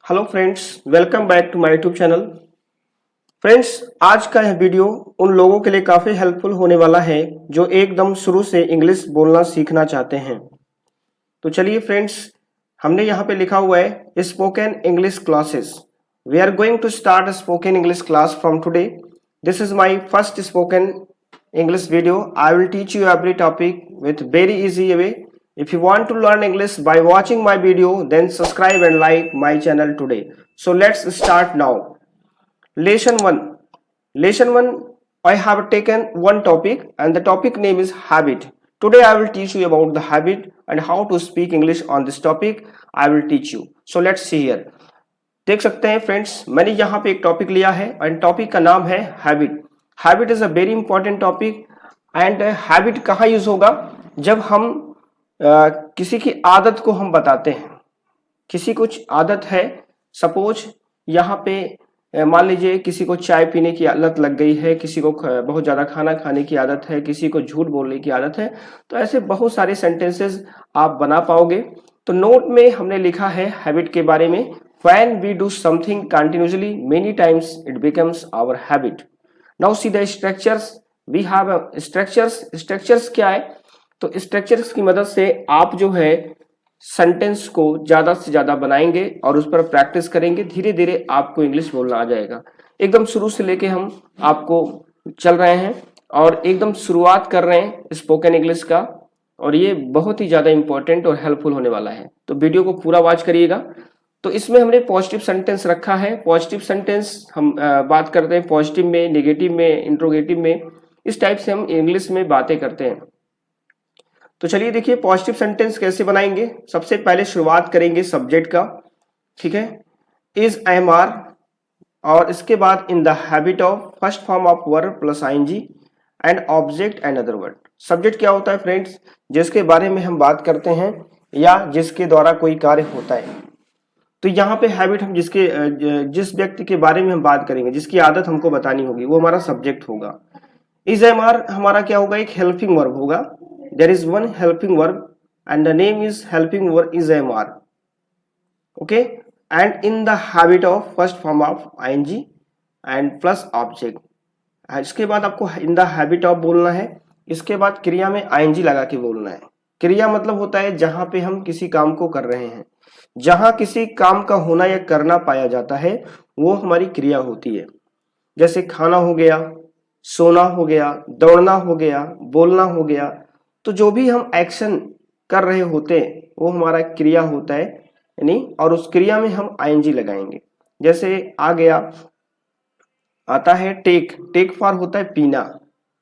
Hello friends, welcome back to my YouTube channel. Friends, आज का यह वीडियो उन लोगों के लिए काफ़ी हेल्पफुल होने वाला है जो एकदम शुरू से इंग्लिश बोलना सीखना चाहते हैं। तो चलिए फ्रेंड्स, हमने यहाँ पे लिखा हुआ है spoken English classes. We are going to start spoken English class from today. This is my first spoken English video. I will teach you every topic with very easy way. If you want to learn English by watching my video, then subscribe and like my channel today. So let's start now. Lesson 1. Lesson 1, I have taken one topic and the topic name is habit. Today I will teach you about the habit and how to speak English on this topic. I will teach you. So let's see here. देख सकते हैं friends, मैंने यहाँ पे एक topic लिया है और टॉपिक का नाम है habit. Habit is a very important topic and habit कहाँ यूज होगा? जब हम किसी की आदत को हम बताते हैं। किसी कुछ आदत है, सपोज यहाँ पे मान लीजिए किसी को चाय पीने की आदत लग गई है, किसी को बहुत ज़्यादा खाना खाने की आदत है, किसी को झूठ बोलने की आदत है, तो ऐसे बहुत सारे सेंटेंसेस आप बना पाओगे। तो नोट में हमने लिखा है हैबिट के बारे में, when we do something continuously many times it becomes our habit. Now see the structures. We have a structures क्या है? तो structures की मदद से आप जो है सेंटेंस को ज्यादा से ज्यादा बनाएंगे और उस पर प्रैक्टिस करेंगे। धीरे धीरे आपको इंग्लिश बोलना आ जाएगा। एकदम शुरू से लेके हम आपको चल रहे हैं और एकदम शुरुआत कर रहे हैं स्पोकन इंग्लिश का, और ये बहुत ही ज्यादा इंपॉर्टेंट और हेल्पफुल होने वाला है। तो वीडियो को पूरा वॉच करिएगा। तो इसमें हमने पॉजिटिव सेंटेंस रखा है। पॉजिटिव सेंटेंस हम बात करते हैं पॉजिटिव में, नेगेटिव में, इंट्रोगेटिव में, इस टाइप से हम इंग्लिश में बातें करते हैं। तो चलिए देखिए पॉजिटिव सेंटेंस कैसे बनाएंगे। सबसे पहले शुरुआत करेंगे सब्जेक्ट का, ठीक है, इज एम आर, और इसके बाद in the habit of, first form of verb plus I N G and object and other word. Subject क्या होता है फ्रेंड्स? जिसके बारे में हम बात करते हैं या जिसके द्वारा कोई कार्य होता है। तो यहाँ पे हैबिट हम जिस व्यक्ति के बारे में हम बात करेंगे, जिसकी आदत हमको बतानी होगी, वो हमारा सब्जेक्ट होगा। इज एम आर हमारा क्या होगा? एक हेल्पिंग वर्ब होगा। There is one helping verb and the name is helping verb is am are, okay. And in the habit of, first form of I N G and plus object. इसके बाद आपको इन the habit of बोलना है। इसके बाद क्रिया में आईएनजी लगा के बोलना है। क्रिया मतलब होता है जहां पे हम किसी काम को कर रहे हैं। जहां किसी काम का होना या करना पाया जाता है वो हमारी क्रिया होती है। जैसे खाना हो गया, सोना हो गया, दौड़ना हो गया, बोलना हो गया। तो जो भी हम एक्शन कर रहे होते हैं वो हमारा क्रिया होता है, यानी, और उस क्रिया में हम आईएनजी लगाएंगे। जैसे आ गया, आता है टेक, टेक फॉर होता है पीना,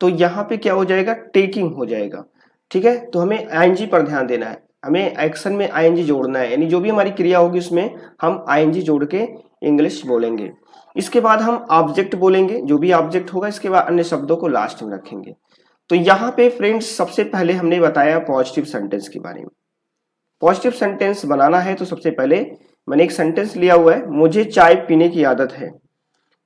तो यहाँ पे क्या हो जाएगा? टेकिंग हो जाएगा, ठीक है। तो हमें आईएनजी पर ध्यान देना है, हमें एक्शन में आईएनजी जोड़ना है, यानी जो भी हमारी क्रिया होगी उसमें हम आईएनजी जोड़ के इंग्लिश बोलेंगे। इसके बाद हम ऑब्जेक्ट बोलेंगे, जो भी ऑब्जेक्ट होगा। इसके बाद अन्य शब्दों को लास्ट में रखेंगे। तो यहाँ पे फ्रेंड्स सबसे पहले हमने बताया पॉजिटिव सेंटेंस के बारे में। पॉजिटिव सेंटेंस बनाना है तो सबसे पहले मैंने एक सेंटेंस लिया हुआ है, मुझे चाय पीने की आदत है।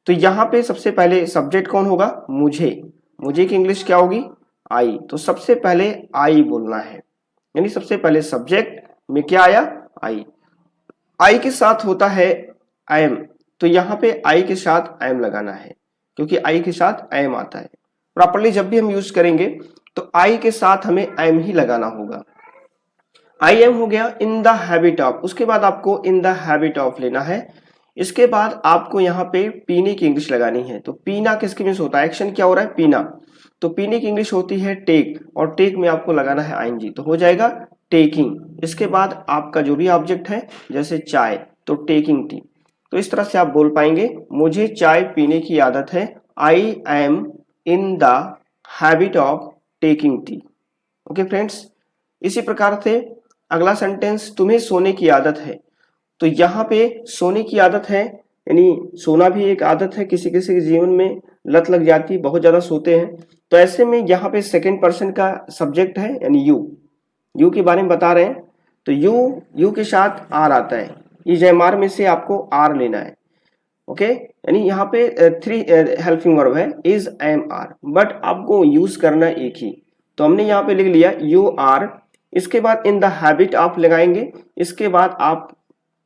तो यहाँ पे सबसे पहले सब्जेक्ट कौन होगा? मुझे। मुझे की इंग्लिश क्या होगी? आई। तो सबसे पहले आई बोलना है, यानी सबसे पहले सब्जेक्ट में क्या आया? आई। आई के साथ होता है आई एम, तो यहाँ पे आई के साथ आई एम लगाना है, क्योंकि आई के साथ आई एम आता है। प्रॉपर्ली जब भी हम यूज करेंगे तो आई के साथ हमें आई एम ही लगाना होगा। आई एम हो गया इन द हैबिट ऑफ, उसके बाद आपको इन द हैबिट ऑफ लेना है। इसके बाद आपको यहाँ पे पीने की इंग्लिश लगानी है। तो पीना किसके मीन्स होता है? एक्शन क्या हो रहा है? पीना। तो पीने की इंग्लिश होती है टेक, और टेक में आपको लगाना है आईएनजी, तो हो जाएगा टेकिंग। इसके बाद आपका जो भी ऑब्जेक्ट है, जैसे चाय, तो टेकिंग टी। तो इस तरह से आप बोल पाएंगे, मुझे चाय पीने की आदत है, I am in the habit of taking tea. Okay friends, इसी प्रकार से अगला सेंटेंस, तुम्हें सोने की आदत है। तो यहाँ पे सोने की आदत है, यानी सोना भी एक आदत है। किसी किसी के जीवन में लत लग जाती है, बहुत ज्यादा सोते हैं। तो ऐसे में यहाँ पे सेकंड पर्सन का सब्जेक्ट है, यानी यू। यू के बारे में बता रहे हैं, तो यू के साथ आर आता है। इज एम आर में से आपको आर लेना है, ओके। यानी यहाँ पे थ्री हेल्पिंग वर्ब है, इज एम आर, बट आपको यूज करना एक ही। तो हमने यहाँ पे लिख लिया यू आर। इसके बाद इन द हैबिट आप लगाएंगे। इसके बाद आप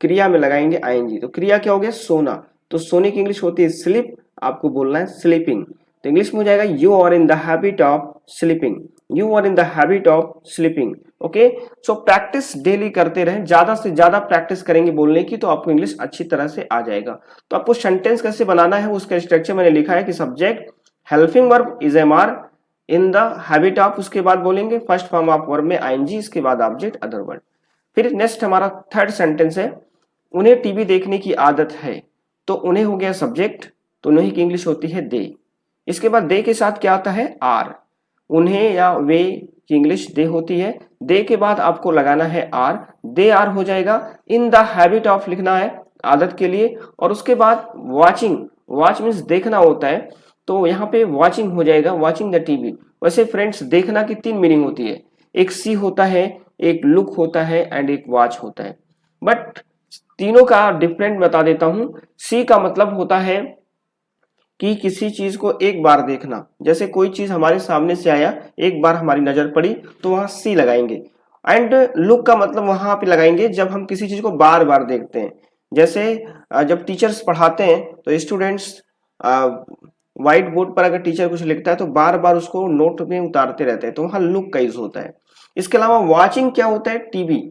क्रिया में लगाएंगे आईएनजी, तो क्रिया क्या हो गया, सोना, तो सोने की इंग्लिश होती है स्लीप, आपको बोलना है स्लीपिंग, तो इंग्लिश में हो जाएगा you are in the habit of sleeping, you are in the habit of sleeping. Okay, so practice daily करते रहें, ज्यादा से ज्यादा प्रैक्टिस करेंगे बोलने की तो आपको इंग्लिश अच्छी तरह से आ जाएगा। तो आपको सेंटेंस कैसे बनाना है उसका स्ट्रक्चर मैंने लिखा है कि subject helping verb is am are in the habit of, उसके बाद बोलेंगे फर्स्ट फॉर्म ऑफ वर्ब में आईएनजी, इसके बाद ऑब्जेक्ट अदर वर्ड। फिर नेक्स्ट हमारा थर्ड सेंटेंस है, उन्हें टीवी देखने की आदत है, तो उन्हें हो गया सब्जेक्ट, तो उन्हें की इंग्लिश होती है दे। इसके बाद दे के साथ क्या आता है आर, उन्हें या वे की इंग्लिश दे होती है, दे के बाद आपको लगाना है आर, दे आर हो जाएगा। इन द हैबिट ऑफ लिखना है आदत के लिए, और उसके बाद वॉचिंग, वॉच मीन्स देखना होता है, तो यहाँ पे वॉचिंग हो जाएगा, वॉचिंग द टीवी। वैसे फ्रेंड्स देखना की 3 मीनिंग होती है, एक सी होता है, एक लुक होता है एंड एक वॉच होता है, बट तीनों का डिफरेंट बता देता हूं। सी का मतलब होता है कि किसी चीज को एक बार देखना, जैसे कोई चीज हमारे सामने से आया, एक बार हमारी नजर पड़ी तो वहां सी लगाएंगे। एंड लुक का मतलब वहां पे लगाएंगे जब हम किसी चीज को बार बार देखते हैं, जैसे जब टीचर्स पढ़ाते हैं तो स्टूडेंट्स व्हाइट बोर्ड पर अगर टीचर कुछ लिखता है तो बार बार उसको नोट में उतारते रहते हैं, तो वहां लुक का यूज होता है। इसके अलावा वॉचिंग क्या होता है, टीवी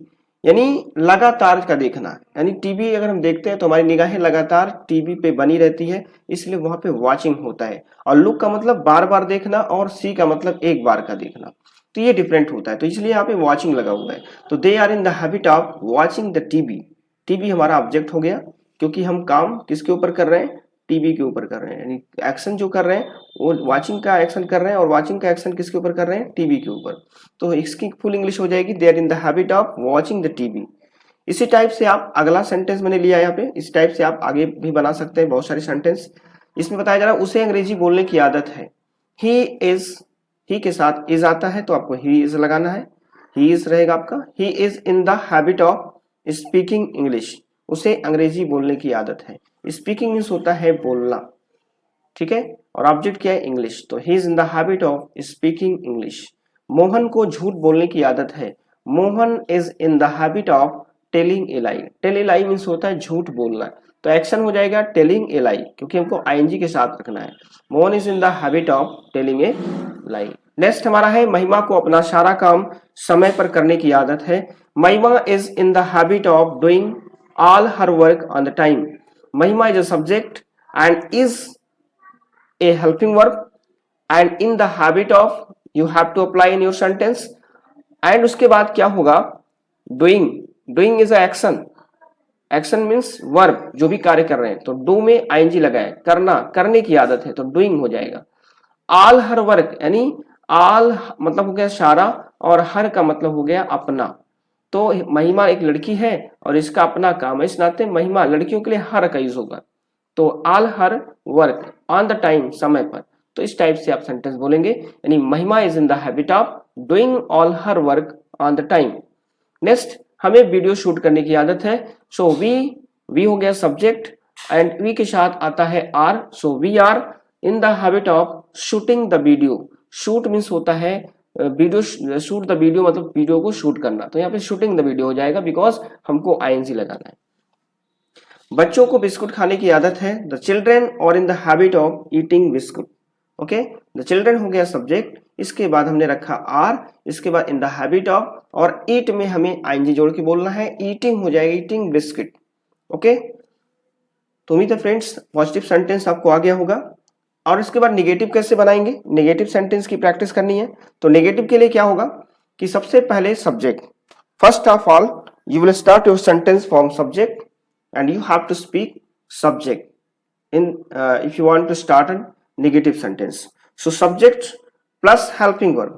यानी लगातार का देखना, यानी टीवी अगर हम देखते हैं तो हमारी निगाहें लगातार टीवी पे बनी रहती है, इसलिए वहां पे वॉचिंग होता है। और लुक का मतलब बार बार देखना, और सी का मतलब एक बार का देखना, तो ये डिफरेंट होता है, तो इसलिए यहाँ पे वॉचिंग लगा हुआ है। तो they are in the habit of watching the TV, TV हमारा ऑब्जेक्ट हो गया, क्योंकि हम काम किसके ऊपर कर रहे हैं, टीवी के ऊपर कर रहे हैं, यानी एक्शन जो कर रहे हैं वो वॉचिंग का एक्शन कर रहे हैं, और वॉचिंग का एक्शन किसके ऊपर कर रहे हैं, टीवी के ऊपर। तो इसकी फुल इंग्लिश हो जाएगी they are in the habit of watching the TV. इसी टाइप से आप अगला सेंटेंस मैंने लिया यहाँ पे, इस टाइप से आप आगे भी बना सकते हैं बहुत सारे सेंटेंस। इसमें बताया जा रहा है उसे अंग्रेजी बोलने की आदत है, ही इज, ही के साथ इज आता है तो आपको ही इज लगाना है, ही इज रहेगा आपका, ही is in the habit of speaking English, उसे अंग्रेजी बोलने की आदत है। स्पीकिंग मीन्स होता है बोलना, ठीक है, और ऑब्जेक्ट क्या है, इंग्लिश, तो he is in the habit of speaking English. Mohan को झूठ बोलने की आदत है, Mohan is in the habit of telling a lie, tell a lie means होता है झूठ बोलना, तो एक्शन हो जाएगा टेलिंग ए लाई, क्योंकि हमको आईएनजी के साथ रखना है। Mohan is in the habit of telling a lie. Next हमारा है महिमा को अपना सारा काम समय पर करने की आदत है, Mahima is in the habit of doing all her work on the time. Mahima is a subject and is a helping verb and in the habit of you have to apply in your sentence। and उसके बाद क्या होगा, doing, doing is a action, action means verb, जो भी कार्य कर रहे हैं, तो do में ing लगा है, करना, करने की आदत है, तो doing हो जाएगा। all her work यानी all मतलब हो गया सारा, और हर का मतलब हो गया अपना, तो महिमा एक लड़की है और इसका अपना काम है, इस नाते महिमा लड़कियों के लिए हर का यूज होगा, तो all her work on the time, समय पर। तो इस टाइप से आप सेंटेंस बोलेंगे, यानी महिमा is in the habit of doing all her work on the time. Next हमें वीडियो शूट करने की आदत है, सो वी हो गया सब्जेक्ट एंड वी के साथ आता है are, so we are in the habit of shooting the video. Shoot means होता है वीडियो, शूट द वीडियो मतलब वीडियो को शूट करना, तो यहाँ पे शूटिंग द वीडियो हो जाएगा बिकॉज हमको आईएनजी लगाना है। बच्चों को बिस्कुट खाने की आदत है, द चिल्ड्रेन और इन the habit of eating biscuit. Okay, the children हो गया सब्जेक्ट, इसके बाद हमने रखा आर, इसके बाद इन द हैबिट ऑफ, और ईट में हमें आईएनजी जोड़ के बोलना है, ईटिंग हो जाएगा ईटिंग बिस्किट। ओके, तो उम्मीद है फ्रेंड्स पॉजिटिव सेंटेंस आपको आ गया होगा। और इसके बाद निगेटिव कैसे बनाएंगे, निगेटिव सेंटेंस की प्रैक्टिस करनी है। तो निगेटिव के लिए क्या होगा कि सबसे पहले subject, first of all you will start your sentence from subject and you have to speak subject in if you want to start a negative sentence. So subject plus helping verb,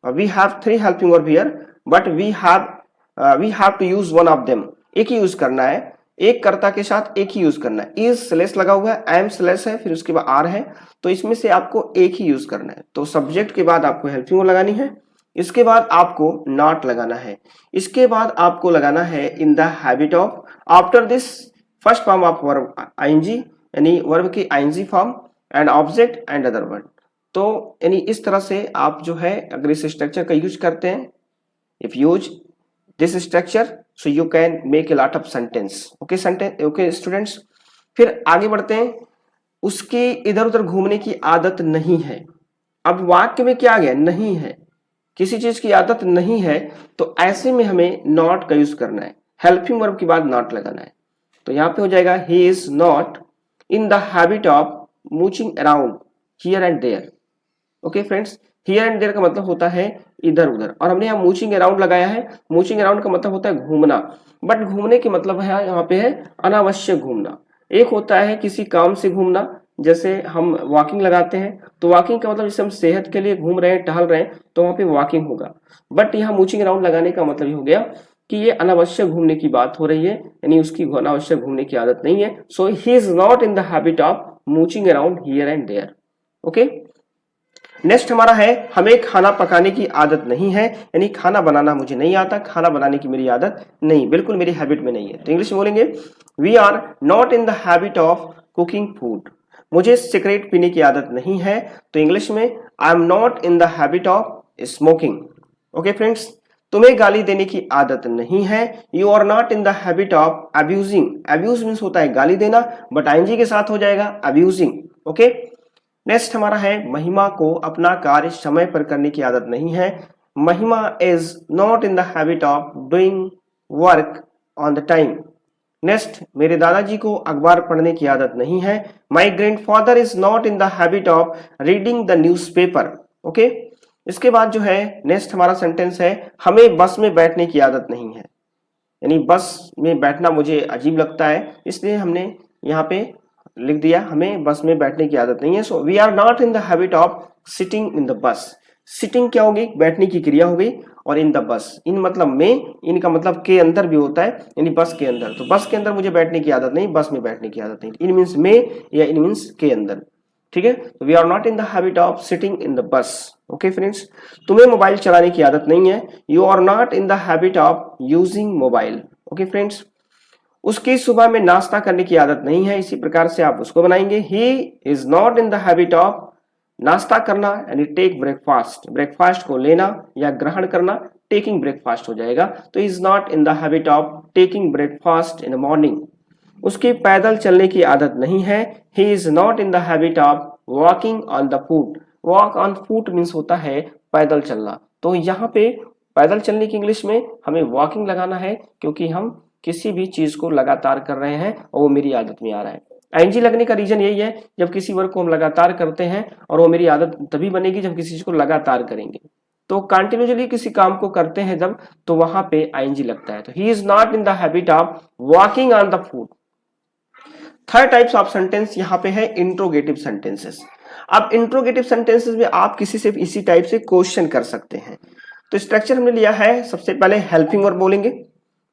we have 3 helping verb here but we have to use one of them, एक ही use करना है, एक कर्ता के साथ एक ही use करना है। इज स्लैश लगा हुआ है, एम स्लैश है, फिर उसके बाद आर है, तो इसमें से आपको एक ही यूज करना है। तो सब्जेक्ट के बाद आपको हेल्पिंग वर्ब लगानी है, इसके बाद आपको नॉट लगाना है, इसके बाद आपको लगाना है in the habit of, after this first form of verb I N G, यानी वर्ब की I N G form and object and other word. तो यानी इस तरह से आप जो है अगर इस स्ट्रक्चर का यूज करते हैं, if use this structure so you can make a lot of sentence. Okay students, फिर आगे बढ़ते हैं। उसकी इधर उधर घूमने की आदत नहीं है। अब वाक्य में क्या आ गया? नहीं है, किसी चीज की आदत नहीं है, तो ऐसे में हमें नॉट का यूज करना है, हेल्पिंग वर्ब के बाद नॉट लगाना है। तो यहां पे हो जाएगा he is not in the habit of mooching around here and there. Okay friends, here and there का मतलब होता है इधर उधर, और हमने यहाँ मूचिंग अराउंड लगाया है। मूचिंग अराउंड का मतलब होता है घूमना, बट घूमने के मतलब है यहाँ पे है अनावश्यक घूमना। एक होता है किसी काम से घूमना, जैसे हम वॉकिंग लगाते हैं, तो वॉकिंग का मतलब जैसे हम सेहत के लिए घूम रहे हैं, टहल रहे हैं, तो वहां पे वॉकिंग होगा। बट यहाँ मूचिंग अराउंड लगाने का मतलब ये हो गया कि ये अनावश्यक घूमने की बात हो रही है, यानी उसकी अनावश्यक घूमने की आदत नहीं है। So he is not in the habit of mooching around here and there. Okay, next हमारा है हमें खाना पकाने की आदत नहीं है, यानी खाना बनाना मुझे नहीं आता, खाना बनाने की मेरी आदत नहीं, बिल्कुल मेरी हैबिट में नहीं है। तो इंग्लिश में बोलेंगे we are not in the habit of cooking food. मुझे सिगरेट पीने की आदत नहीं है, तो इंग्लिश में I am not in the habit of smoking. Okay friends, तुम्हें गाली देने की आदत नहीं है, you are not in the habit of abusing. Abuse means होता है गाली देना, बट आईएनजी के साथ हो जाएगा अब्यूजिंग। ओके, नेक्स्ट हमारा है महिमा को अपना कार्य समय पर करने की आदत नहीं है। Mahima is not in the habit of doing work on the time. Next, मेरे दादाजी को अखबार पढ़ने की आदत नहीं है। माई grandfather is not in the habit of reading the newspaper. Okay, इसके बाद जो है नेक्स्ट हमारा सेंटेंस है हमें बस में बैठने की आदत नहीं है, यानी बस में बैठना मुझे अजीब लगता है, इसलिए हमने यहाँ पे लिख दिया हमें बस में बैठने की आदत नहीं है। So we are not in the habit of sitting in the bus. Sitting क्या होगी? बैठने की क्रिया हो गई, और इन द बस, इन मतलब में, इनका मतलब के अंदर भी होता है, यानी बस के अंदर। तो बस के अंदर मुझे बैठने की आदत नहीं, बस में बैठने की आदत नहीं। इन मीन्स में या इन मीन्स के अंदर। ठीक है, तो we are not in the habit of sitting in the bus. Okay friends, तुम्हें मोबाइल चलाने की आदत नहीं है, you are not in the habit of using mobile. Okay friends, उसकी सुबह में नाश्ता करने की आदत नहीं है, इसी प्रकार से आप उसको बनाएंगे ही is not in the habit of नाश्ता करना, यानी टेक ब्रेकफास्ट, ब्रेकफास्ट को लेना या ग्रहण करना टेकिंग ब्रेकफास्ट हो जाएगा। तो is not in the habit of taking breakfast in the morning. उसकी पैदल चलने की आदत नहीं है, ही is not in the habit of walking on the foot. Walk on foot means होता है पैदल चलना, तो यहाँ पे पैदल चलने की इंग्लिश में हमें वॉकिंग लगाना है, क्योंकि हम किसी भी चीज को लगातार कर रहे हैं और वो मेरी आदत में आ रहा है। आईएनजी लगने का रीजन यही है, जब किसी वर्क को हम लगातार करते हैं, और वो मेरी आदत तभी बनेगी जब किसी चीज को लगातार करेंगे। तो कंटिन्यूअसली किसी काम को करते हैं जब, तो वहां पे आईएनजी लगता है। तो he is not in the habit of walking on the foot. Third types of sentence यहाँ पे है इंट्रोगेटिव सेंटेंसेस। अब इंट्रोगेटिव सेंटेंसेस में आप किसी से इसी टाइप से क्वेश्चन कर सकते हैं। तो स्ट्रक्चर हमने लिया है, सबसे पहले हेल्पिंग वर्ब बोलेंगे,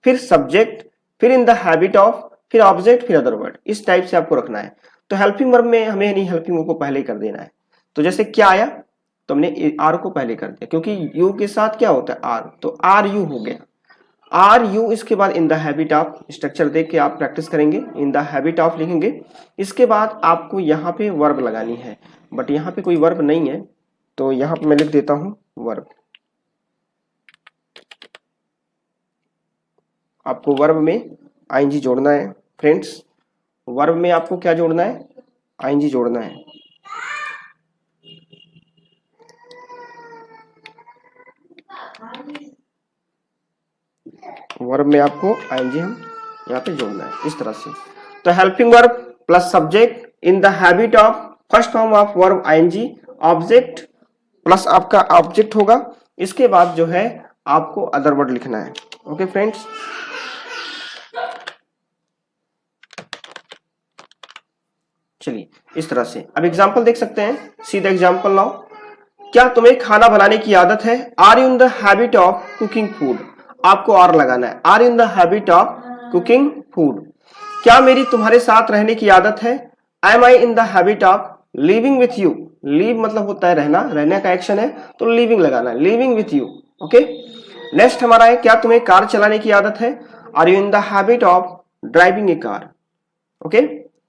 फिर सब्जेक्ट, फिर इन द हैबिट ऑफ, फिर ऑब्जेक्ट, फिर अदर वर्ड। इस टाइप से आपको रखना है। तो हेल्पिंग वर्ब में हमें नहीं, हेल्पिंग वर्ब को पहले कर देना है। तो जैसे क्या आया, तो हमने आर को पहले कर दिया, क्योंकि यू के साथ क्या होता है आर, तो आर यू हो गया, आर यू। इसके बाद in the habit of, structure देख के आप प्रैक्टिस करेंगे, इन द हैबिट ऑफ लिखेंगे। इसके बाद आपको यहाँ पे वर्ब लगानी है, बट यहाँ पे कोई वर्ब नहीं है, तो यहाँ पे मैं लिख देता हूं वर्ब। आपको वर्ब में आईएनजी जोड़ना है फ्रेंड्स, वर्ब में आपको क्या जोड़ना है? आईएनजी जोड़ना है। वर्ब में आपको आईएनजी हम यहाँ पे जोड़ना है इस तरह से। तो helping verb plus subject in the habit of, first form of verb I N G, object plus आपका ऑब्जेक्ट होगा। इसके बाद जो है आपको अदर वर्ड लिखना है। ओके फ्रेंड्स, चलिए इस तरह से अब एग्जाम्पल देख सकते हैं। सीधा एग्जाम्पल नाउ, क्या तुम्हें खाना बनाने की आदत है? Are you in the habit of cooking food. आपको आर लगाना है, are in the habit of cooking food. क्या मेरी तुम्हारे साथ रहने की आदत है? Am I in the habit of living with you. Live मतलब होता है रहना, रहने का एक्शन है, तो लिविंग लगाना है, living with you. Okay, next हमारा है क्या तुम्हें कार चलाने की आदत है? Are you in the habit of driving a car. Okay,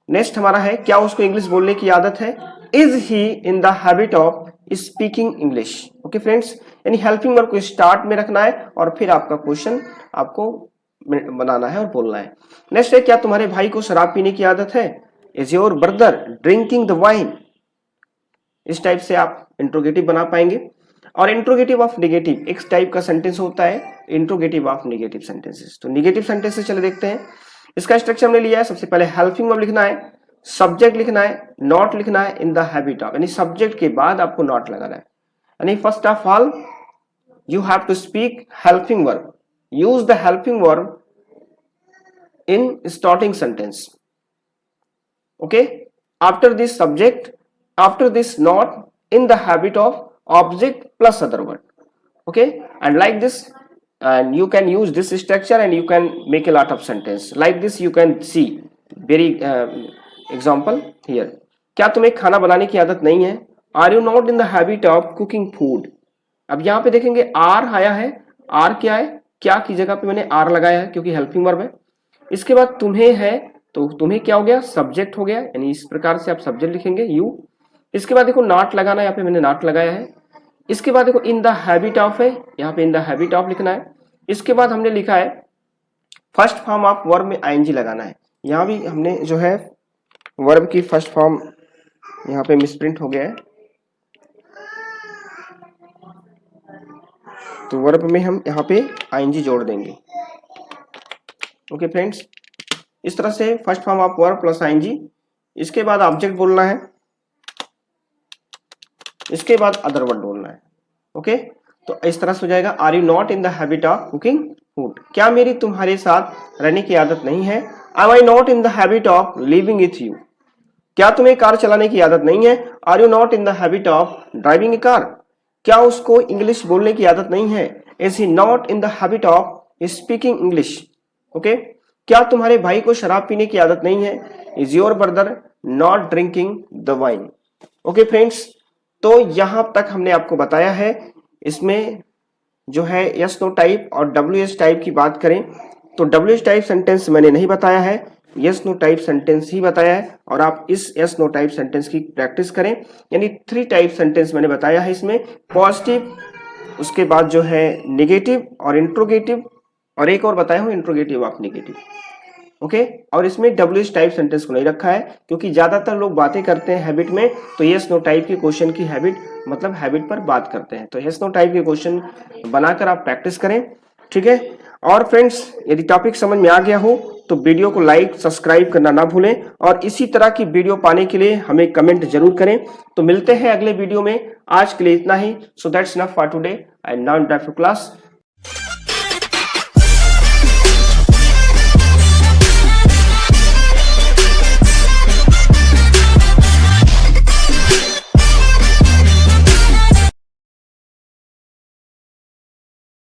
next हमारा है क्या उसको इंग्लिश बोलने की आदत है? Is he in the habit of speaking English. Okay friends, यानी हेल्पिंग वर्ब को स्टार्ट में रखना है और फिर आपका क्वेश्चन आपको बनाना है और बोलना है। नेक्स्ट है, क्या तुम्हारे भाई को शराब पीने की आदत है? Is your brother drinking the wine? इस टाइप से आप इंट्रोगेटिव बना पाएंगे। और इंट्रोगेटिव ऑफ नेगेटिव एक टाइप का सेंटेंस होता है, इंट्रोगेटिव ऑफ नेगेटिव सेंटेंसेस। तो नेगेटिव सेंटेंसेस चले देखते हैं। इसका स्ट्रक्चर हमने लिया है, सबसे पहले हेल्पिंग वर्ब लिखना है, सब्जेक्ट लिखना है, नॉट लिखना है, इन द हैबिट ऑफ, यानी सब्जेक्ट के बाद आपको नॉट लगाना है। यानी first of all you have to speak helping verb, use the helping verb in starting sentence. Okay, after this subject, after this not, in the habit of object plus other word. Okay, and like this, and you can use this structure and you can make a lot of sentence like this. You can see very example here. क्या तुम्हें खाना बनाने की आदत नहीं है? Are you not in the habit of cooking food? अब यहाँ पे देखेंगे आर आया है, आर क्या है, क्या की जगह पे मैंने आर लगाया है क्योंकि हेल्पिंग वर्ब है। इसके बाद तुम्हें है, तो तुम्हें क्या हो गया, सब्जेक्ट हो गया, यानी इस प्रकार से आप सब्जेक्ट लिखेंगे यू। इसके बाद देखो नॉट लगाना है, यहाँ पे मैंने नॉट लगाया है। इसके बाद देखो इन द हैबिट ऑफ है, यहाँ पे इन द हैबिट ऑफ लिखना है। इसके बाद हमने लिखा है फर्स्ट फॉर्म ऑफ वर्ब में आईएनजी लगाना है। यहाँ भी हमने जो है वर्ब की फर्स्ट फॉर्म यहाँ पे मिसप्रिंट हो गया है, तो वर्ब में हम यहाँ पे आईएनजी जोड़ देंगे। ओके फ्रेंड्स, इस तरह से first form of verb plus I N G, इसके बाद ऑब्जेक्ट बोलना है, इसके बाद अदर वर्ड बोलना है। ओके, तो इस तरह से हो जाएगा। Are you not in the habit of cooking food? क्या मेरी तुम्हारे साथ रहने की आदत नहीं है? Am I not in the habit of living with you? क्या तुम्हें कार चलाने की आदत नहीं है? Are you not in the habit of driving a car? क्या उसको इंग्लिश बोलने की आदत नहीं है? Is he not in the habit of speaking English? Okay, क्या तुम्हारे भाई को शराब पीने की आदत नहीं है? Is your brother not drinking the wine? Okay friends, तो यहां तक हमने आपको बताया है। इसमें जो है यस नो टाइप और डब्ल्यू एस टाइप की बात करें तो डब्ल्यू एस टाइप सेंटेंस मैंने नहीं बताया है, यस नो टाइप सेंटेंस ही बताया है। और आप इस यस नो टाइप सेंटेंस की प्रैक्टिस करें, यानी 3 टाइप सेंटेंस मैंने बताया है इसमें, पॉजिटिव, उसके बाद जो है नेगेटिव और इंट्रोगेटिव, और एक और बताया हूं इंट्रोगेटिव ऑफ नेगेटिव। ओके, और इसमें डब्ल्यू एस टाइप सेंटेंस को नहीं रखा है क्योंकि ज्यादातर लोग बातें करते हैं हैबिट में, तो यस नो टाइप के क्वेश्चन की हैबिट मतलब हैबिट पर बात करते हैं। तो यस नो टाइप के क्वेश्चन बनाकर आप प्रैक्टिस करें, ठीक है। और फ्रेंड्स, यदि टॉपिक समझ में आ गया हो तो वीडियो को लाइक सब्सक्राइब करना ना भूलें, और इसी तरह की वीडियो पाने के लिए हमें कमेंट जरूर करें। तो मिलते हैं अगले वीडियो में, आज के लिए इतना ही। So that's enough for today, I am now in time for class.